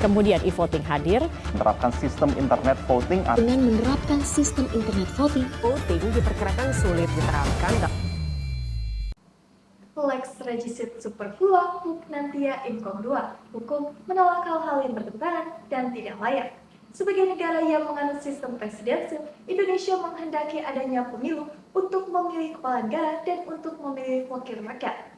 Kemudian e-voting hadir. Menerapkan sistem internet voting. Dengan menerapkan sistem internet voting diperkirakan sulit diterapkan. Lex Regicide Superflua Pugnantia Incongruat, hukum menolak hal-hal yang bertentangan dan tidak layak. Sebagai negara yang menganut sistem presidensial, Indonesia menghendaki adanya pemilu untuk memilih kepala negara dan untuk memilih wakil rakyat.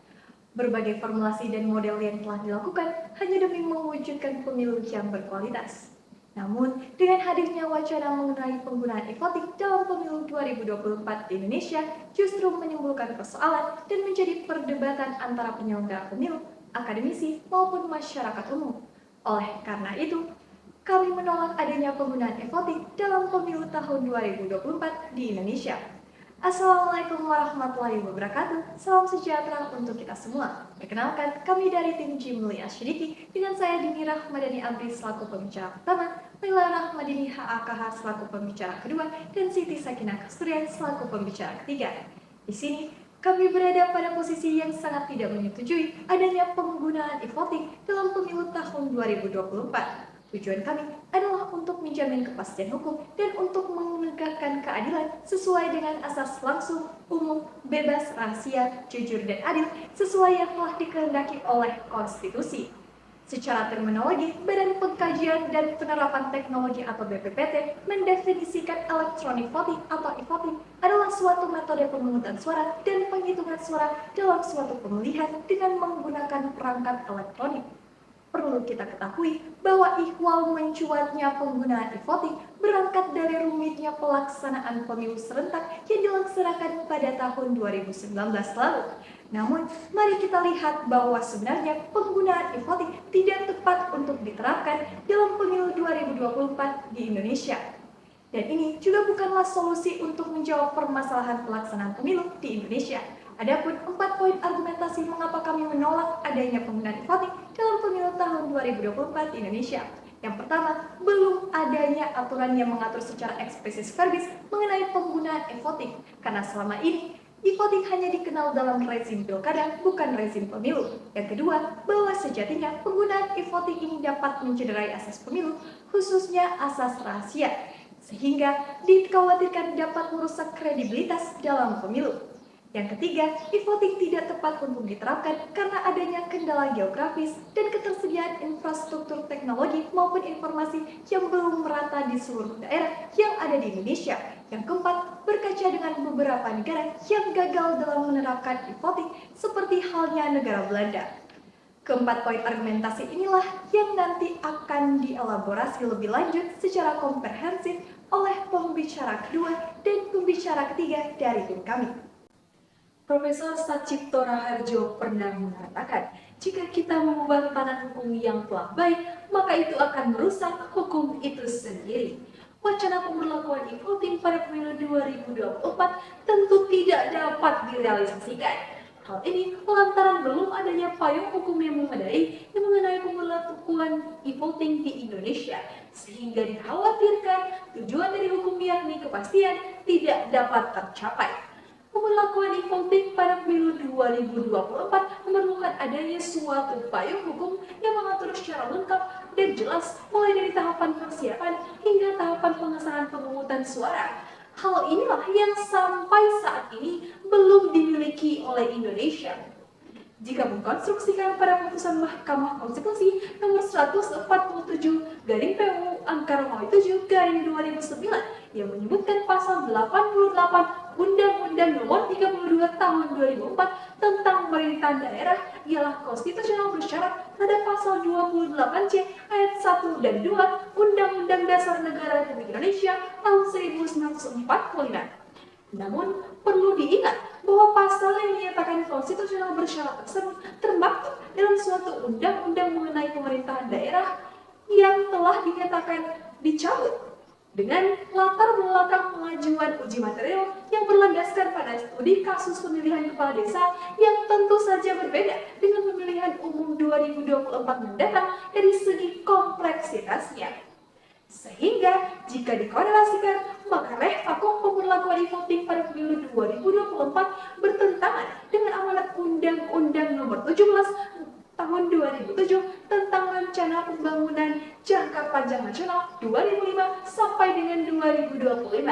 Berbagai formulasi dan model yang telah dilakukan hanya demi mewujudkan pemilu yang berkualitas. Namun, dengan hadirnya wacana mengenai penggunaan e-voting dalam pemilu 2024 di Indonesia justru menimbulkan persoalan dan menjadi perdebatan antara penyelenggara pemilu, akademisi, maupun masyarakat umum. Oleh karena itu, kami menolak adanya penggunaan e-voting dalam pemilu tahun 2024 di Indonesia. Assalamualaikum warahmatullahi wabarakatuh. Salam sejahtera untuk kita semua. Perkenalkan, kami dari tim Jimli Asyidiki dengan saya Dini Rahmadani Amri selaku pembicara pertama, Laila Rahmadini HAKH selaku pembicara kedua, dan Siti Sakinah Kasturian selaku pembicara ketiga. Di sini, kami berada pada posisi yang sangat tidak menyetujui adanya penggunaan e-voting dalam pemilu tahun 2024. Tujuan kami adalah untuk menjamin kepastian hukum dan untuk menegakkan keadilan sesuai dengan asas langsung, umum, bebas, rahasia, jujur, dan adil sesuai yang telah dikehendaki oleh konstitusi. Secara terminologi, Badan Pengkajian dan Penerapan Teknologi atau BPPT mendefinisikan electronic voting atau e-voting adalah suatu metode pemungutan suara dan penghitungan suara dalam suatu pemilihan dengan menggunakan perangkat elektronik. Perlu kita ketahui bahwa ihwal mencuatnya penggunaan e-voting berangkat dari rumitnya pelaksanaan pemilu serentak yang dilaksanakan pada tahun 2019 lalu. Namun, mari kita lihat bahwa sebenarnya penggunaan e-voting tidak tepat untuk diterapkan dalam pemilu 2024 di Indonesia. Dan ini juga bukanlah solusi untuk menjawab permasalahan pelaksanaan pemilu di Indonesia. Adapun 4 poin argumentasi mengapa kami menolak adanya penggunaan e-voting dalam pemilu tahun 2024 di Indonesia. Yang pertama, belum adanya aturan yang mengatur secara eksplisit verbis mengenai penggunaan e-voting. Karena selama ini, e-voting hanya dikenal dalam rezim pilkada, bukan rezim pemilu. Yang kedua, bahwa sejatinya penggunaan e-voting ini dapat mencederai asas pemilu, khususnya asas rahasia, sehingga dikhawatirkan dapat merusak kredibilitas dalam pemilu. Yang ketiga, e-voting tidak tepat untuk diterapkan karena adanya kendala geografis dan ketersediaan infrastruktur teknologi maupun informasi yang belum merata di seluruh daerah yang ada di Indonesia. Yang keempat, berkaca dengan beberapa negara yang gagal dalam menerapkan e-voting seperti halnya negara Belanda. Keempat poin argumentasi inilah yang nanti akan dielaborasi lebih lanjut secara komprehensif oleh pembicara kedua dan pembicara ketiga dari tim kami. Profesor Sacipto Raharjo pernah mengatakan, jika kita mengubah tatanan hukum yang telah baik, maka itu akan merusak hukum itu sendiri. Wacana pemberlakuan e-voting pada pemilu 2024 tentu tidak dapat direalisasikan. Hal ini lantaran belum adanya payung hukum yang memadai yang mengenai pemberlakuan e-voting di Indonesia, sehingga dikhawatirkan tujuan dari hukum yakni kepastian tidak dapat tercapai. Pemberlakuan e-voting pada pemilu 2024 memerlukan adanya suatu payung hukum yang mengatur secara lengkap dan jelas mulai dari tahapan persiapan hingga tahapan pengesahan pemungutan suara. Hal inilah yang sampai saat ini belum dimiliki oleh Indonesia. Jika mengkonstruksikan pada putusan Mahkamah Konstitusi nomor 147/PU/7/2009 yang menyebutkan pasal 88 Undang-Undang Nomor 32 Tahun 2004 tentang Pemerintahan Daerah ialah konstitusional bersyarat pada pasal 28C ayat 1 dan 2 Undang-Undang Dasar Negara Republik Indonesia tahun 1945. Namun, perlu diingat bahwa pasal yang dinyatakan konstitusional bersyarat tersebut termaktub dalam suatu undang-undang mengenai pemerintahan daerah yang telah dinyatakan dicabut dengan latar belakang pengajuan uji material yang berlandaskan pada studi kasus pemilihan kepala desa yang tentu saja berbeda dengan pemilihan umum 2024 mendatang dari segi kompleksitasnya. Sehingga jika dikorelasikan, maka vakum pemberlakuan e-voting pada pemilu 2024 bertentangan dengan amanat Undang-Undang Nomor 17 tahun 2007 tentang Rencana Pembangunan Jangka Panjang Nasional 2005 sampai dengan 2025,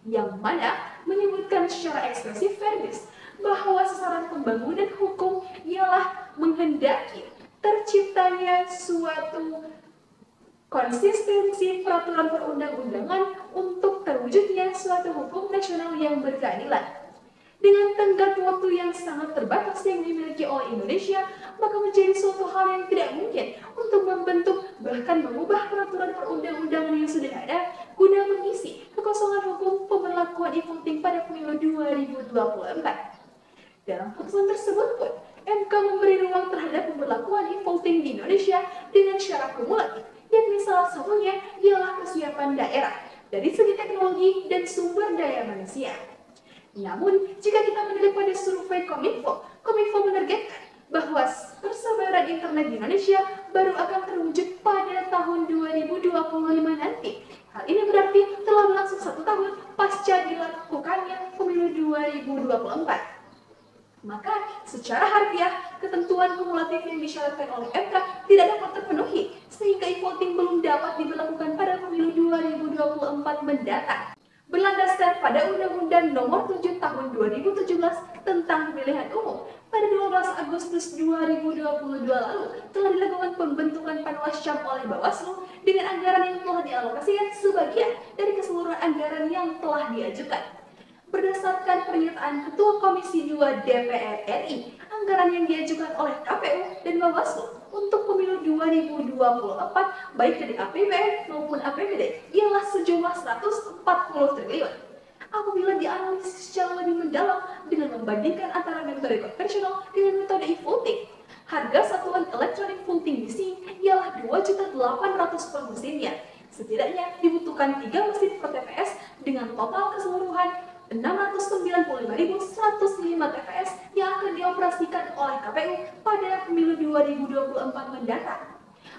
yang mana menyebutkan secara ekspresif verbis bahwa sasaran pembangunan hukum ialah menghendaki terciptanya suatu konsistensi peraturan perundang-undangan untuk terwujudnya suatu hukum nasional yang berkeadilan. Dengan tenggat waktu yang sangat terbatas yang dimiliki oleh Indonesia, maka menjadi suatu hal yang tidak mungkin untuk membentuk bahkan mengubah peraturan perundang-undangan yang sudah ada guna mengisi kekosongan hukum pemberlakuan e-voting pada pemilu 2024. Dalam putusan tersebut pun, MK memberi ruang terhadap pemberlakuan e-voting di Indonesia dengan syarat kumulatif, yakni salah satunya ialah kesiapan daerah dari segi teknologi dan sumber daya manusia. Namun, jika kita melihat pada survei Kominfo menargetkan bahwa persebaran internet di Indonesia baru akan terwujud pada tahun 2025 nanti. Hal ini berarti telah berlangsung 1 tahun pasca dilakukannya pemilu 2024. Maka, secara harfiah, ketentuan kumulatif yang disyaratkan oleh MK tidak dapat terpenuhi, sehingga e-voting belum dapat diberlakukan pada pemilu 2024 mendatang. Berlandaskan pada Undang-Undang Nomor 7 Tahun 2017 tentang Pemilihan Umum, pada 12 Agustus 2022 lalu telah dilakukan pembentukan Panwascam oleh Bawaslu dengan anggaran yang telah dialokasikan sebagian dari keseluruhan anggaran yang telah diajukan. Berdasarkan pernyataan Ketua Komisi 2 DPR RI, anggaran yang diajukan oleh KPU dan Bawaslu untuk pemilu 2024 baik dari APBN maupun APBD ialah sejumlah 140 triliun. Apabila dianalisis secara lebih mendalam dengan membandingkan antara metode konvensional dengan metode e-voting, harga satuan elektronik voting mesin ialah 2.800.000 per mesinnya. Setidaknya dibutuhkan 3 mesin per TPS dengan total keseluruhan 695.105 TPS yang akan dioperasikan oleh KPU pada pemilu 2024 mendatang.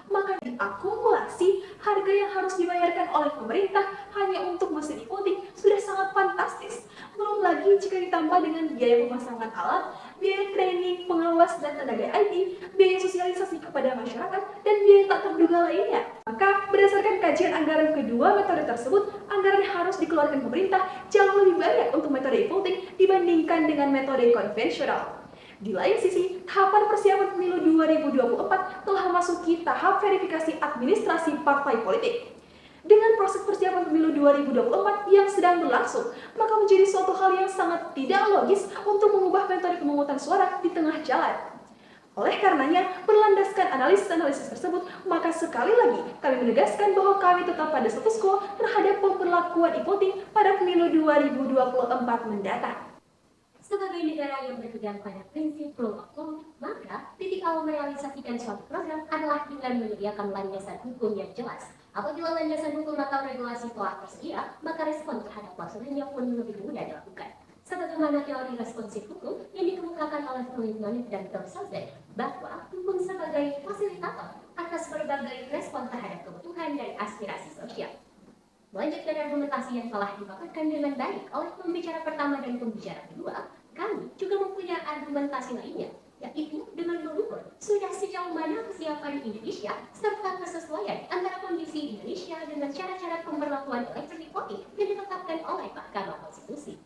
Maka diakumulasi harga yang harus dibayarkan oleh pemerintah hanya untuk mesin e-voting sudah sangat fantastis. Belum lagi jika ditambah dengan biaya pemasangan alat, biaya training, pengawas dan tenaga IT, biaya sosialisasi kepada masyarakat, dan biaya tak terduga lainnya. Maka berdasarkan kajian anggaran kedua metode tersebut, anggaran yang harus dikeluarkan pemerintah jauh lebih banyak untuk metode e-voting dibandingkan dengan metode konvensional. Di lain sisi, tahapan persiapan pemilu 2024 telah memasuki tahap verifikasi administrasi partai politik. Dengan proses persiapan pemilu 2024 yang sedang berlangsung, maka menjadi suatu hal yang sangat tidak logis untuk mengubah metode pemungutan suara di tengah jalan. Oleh karenanya, berlandaskan analisis-analisis tersebut, maka sekali lagi kami menegaskan bahwa kami tetap pada status quo terhadap pemberlakuan e-voting pada pemilu 2024 mendatang. Sebagai negara yang berpegang pada prinsip rule of law, maka titik awal merealisasikan suatu program adalah dengan menyediakan landasan hukum yang jelas. Apabila landasan hukum atau regulasi telah tersedia, maka respon terhadap pelaksananya pun lebih mudah dilakukan. Sebagaimana teori responsif hukum yang dikemukakan oleh Friedman dan Thomson, bahwa hukum sebagai fasilitator atas berbagai respon terhadap kebutuhan dan aspirasi sosial. Melanjutkan argumentasi yang telah dipaparkan dengan baik oleh pembicara pertama dan pembicara kedua, kami juga mempunyai argumentasi lainnya, yaitu dengan mengukur sudah sejauh mana kesiapan Indonesia serta kesesuaian antara kondisi Indonesia dengan cara-cara pemberlakuan elektronik voting yang ditetapkan oleh Mahkamah Konstitusi.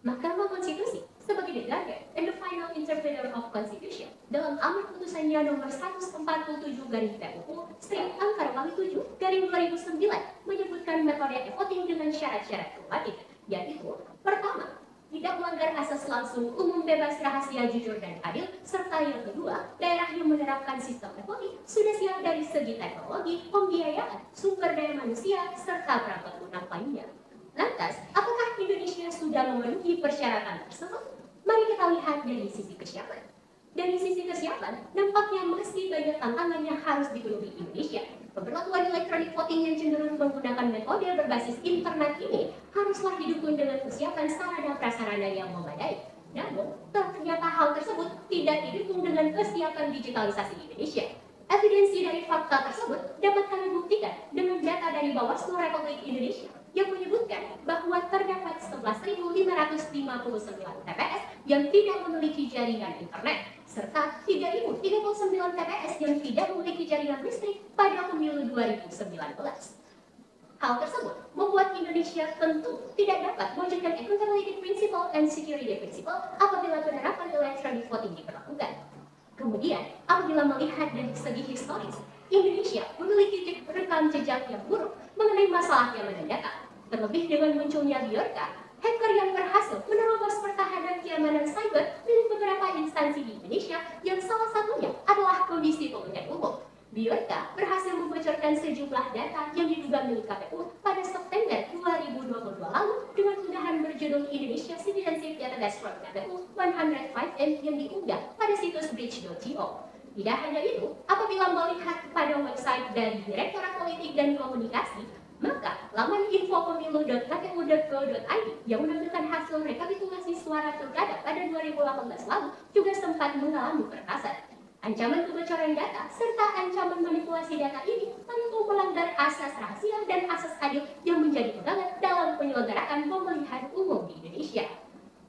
Mahkamah Konstitusi sebagai the guardian and the final interpreter of Constitution dalam amar putusannya nomor 147/PUU/7/2009 menyebutkan metode e-voting dengan syarat-syarat kumulatif, yaitu pertama, tidak melanggar asas langsung, umum, bebas, rahasia, jujur, dan adil, serta yang kedua, daerah yang menerapkan sistem e-voting sudah siap dari segi teknologi, pembiayaan, sumber daya manusia, serta perangkat lunak lainnya. Lantas, apakah Indonesia sudah memenuhi persyaratan tersebut? Mari kita lihat dari sisi kesiapan. Dari sisi kesiapan, nampaknya masih banyak tantangan yang harus dipenuhi Indonesia. Pemberlakuan elektronik voting yang cenderung menggunakan metode berbasis internet ini haruslah didukung dengan kesiapan sarana prasarana yang memadai. Namun, ternyata hal tersebut tidak didukung dengan kesiapan digitalisasi Indonesia. Evidensi dari dari fakta tersebut dapat kami buktikan dengan data dari Bawaslu Republik Indonesia yang menyebutkan bahwa terdapat 11.559 TPS yang tidak memiliki jaringan internet, serta 3.039 TPS yang tidak memiliki jaringan listrik pada pemilu 2019. Hal tersebut membuat Indonesia tentu tidak dapat mewujudkan accountability principle and security principle apabila penerapan electronic voting diberlakukan. Kemudian, apabila melihat dari segi historis, Indonesia memiliki rekam jejak yang buruk mengenai masalah yang menandakan. Terlebih dengan munculnya Bjorka, hacker yang berhasil menerobos pertahanan keamanan cyber milik beberapa instansi di Indonesia yang salah satunya adalah Komisi Pemilihan Umum. Bjorka berhasil membocorkan sejumlah data yang diduga milik KPU pada September 2022 lalu dengan unggahan berjudul Indonesia Citizenship Database from KPU 105M yang diunggah pada situs bridge.to. Tidak hanya itu, apabila melihat pada website dari Direktorat Politik dan Komunikasi, maka laman infopemilu.kpu.go.id yang menampilkan hasil rekapitulasi suara pilkada pada 2018 lalu juga sempat mengalami peretasan. Ancaman kebocoran data serta ancaman manipulasi data ini tentu melanggar asas rahasia dan asas adil yang menjadi pegangan dalam penyelenggaraan pemilihan umum di Indonesia.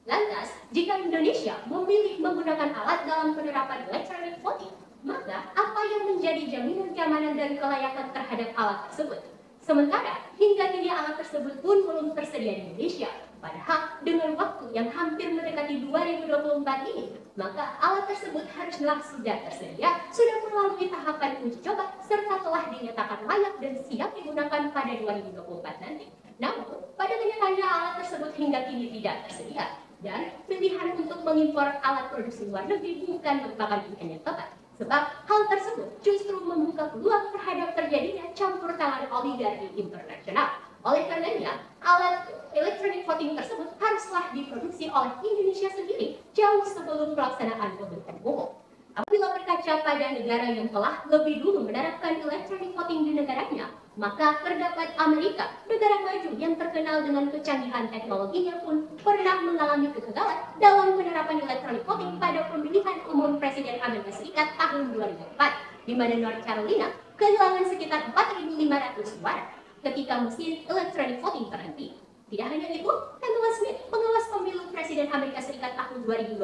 Lantas, jika Indonesia memilih menggunakan alat dalam penerapan electronic voting, maka apa yang menjadi jaminan keamanan dan kelayakan terhadap alat tersebut? Sementara, hingga kini alat tersebut pun belum tersedia di Indonesia. Padahal, dengan waktu yang hampir mendekati 2024 ini, maka alat tersebut haruslah sudah tersedia, sudah melalui tahapan uji coba, serta telah dinyatakan layak dan siap digunakan pada 2024 nanti. Namun, pada kenyataannya alat tersebut hingga kini tidak tersedia. Dan pilihan untuk mengimpor alat produksi luar negeri bukan merupakan pilihan yang tepat. Sebab hal tersebut justru membuka peluang terhadap terjadinya campur tangan oligarki internasional. Oleh karenanya, alat electronic voting tersebut haruslah diproduksi oleh Indonesia sendiri jauh sebelum pelaksanaan pemilihan umum. Apabila berkaca pada negara yang telah lebih dulu menerapkan electronic voting di negaranya, maka terdapat Amerika, negara maju yang terkenal dengan kecanggihan teknologinya pun pernah mengalami kegagalan dalam penerapan electronic voting pada pemilihan umum Presiden Amerika Serikat tahun 2004, di mana North Carolina kehilangan sekitar 4.500 suara ketika mesin electronic voting terhenti. Tidak hanya itu, Kamala Smith, pengawas pemilu Presiden Amerika Serikat tahun 2020,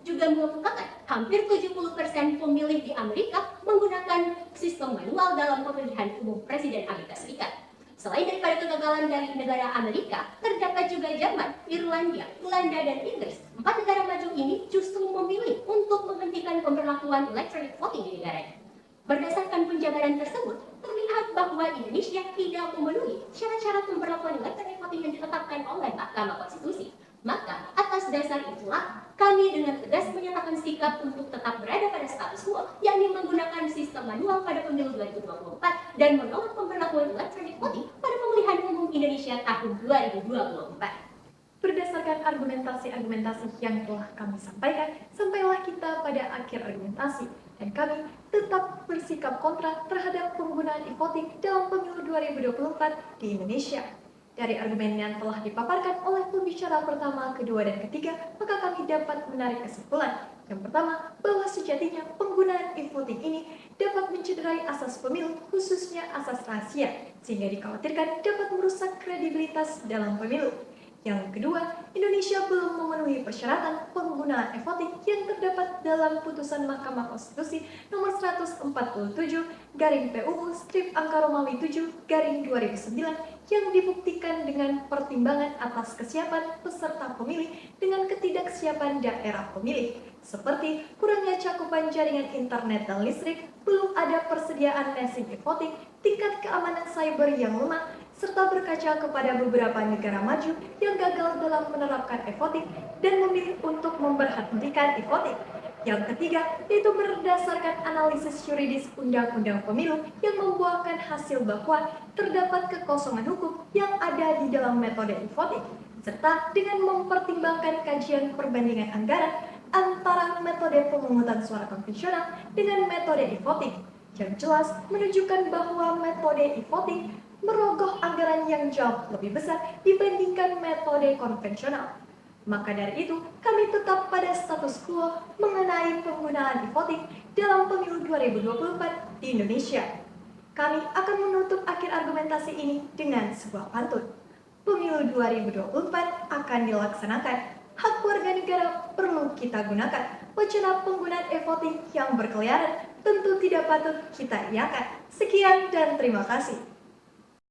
juga mengemukakan hampir 70% pemilih di Amerika menggunakan sistem manual dalam pemilihan umum Presiden Amerika Serikat. Selain daripada kegagalan dari negara Amerika, terdapat juga Jerman, Irlandia, Belanda, dan Inggris. 4 negara maju ini justru memilih untuk menghentikan pemberlakuan electronic voting di negaranya. Berdasarkan penjabaran tersebut, terlihat bahwa Indonesia tidak memenuhi syarat-syarat pemberlakuan electronic voting yang ditetapkan oleh Mahkamah Konstitusi. Maka, atas dasar itulah, kami dengan tegas menyatakan sikap untuk tetap berada pada status quo, yakni menggunakan sistem manual pada pemilu 2024 dan menolak pemberlakuan electronic voting pada pemilihan umum Indonesia tahun 2024. Berdasarkan argumentasi-argumentasi yang telah kami sampaikan, sampailah kita pada akhir argumentasi, dan kami tetap bersikap kontra terhadap penggunaan e-voting dalam pemilu 2024 di Indonesia. Dari argumen yang telah dipaparkan oleh pembicara pertama, kedua, dan ketiga, maka kami dapat menarik kesimpulan. Yang pertama, bahwa sejatinya penggunaan e-voting ini dapat mencederai asas pemilu, khususnya asas rahasia, sehingga dikhawatirkan dapat merusak kredibilitas dalam pemilu. Yang kedua, Indonesia belum memenuhi persyaratan penggunaan e-voting yang terdapat dalam putusan Mahkamah Konstitusi nomor 147/PUU/Romawi 7/2009 yang dibuktikan dengan pertimbangan atas kesiapan peserta pemilih dengan ketidaksiapan daerah pemilih, seperti kurangnya cakupan jaringan internet dan listrik, belum ada persediaan mesin e-voting, tingkat keamanan cyber yang lemah, serta berkaca kepada beberapa negara maju yang gagal dalam menerapkan e-voting dan memilih untuk memberhentikan e-voting. Yang ketiga, yaitu berdasarkan analisis yuridis Undang-Undang Pemilu yang membuahkan hasil bahwa terdapat kekosongan hukum yang ada di dalam metode e-voting, serta dengan mempertimbangkan kajian perbandingan anggaran antara metode pemungutan suara konvensional dengan metode e-voting, yang jelas menunjukkan bahwa metode e-voting merogoh anggaran yang jauh lebih besar dibandingkan metode konvensional. Maka dari itu, kami tetap pada status quo mengenai penggunaan e-voting dalam pemilu 2024 di Indonesia. Kami akan menutup akhir argumentasi ini dengan sebuah pantun. Pemilu 2024 akan dilaksanakan. Hak warga negara perlu kita gunakan. Wacana penggunaan e-voting yang berkeliaran tentu tidak patut kita iakan. Sekian dan terima kasih.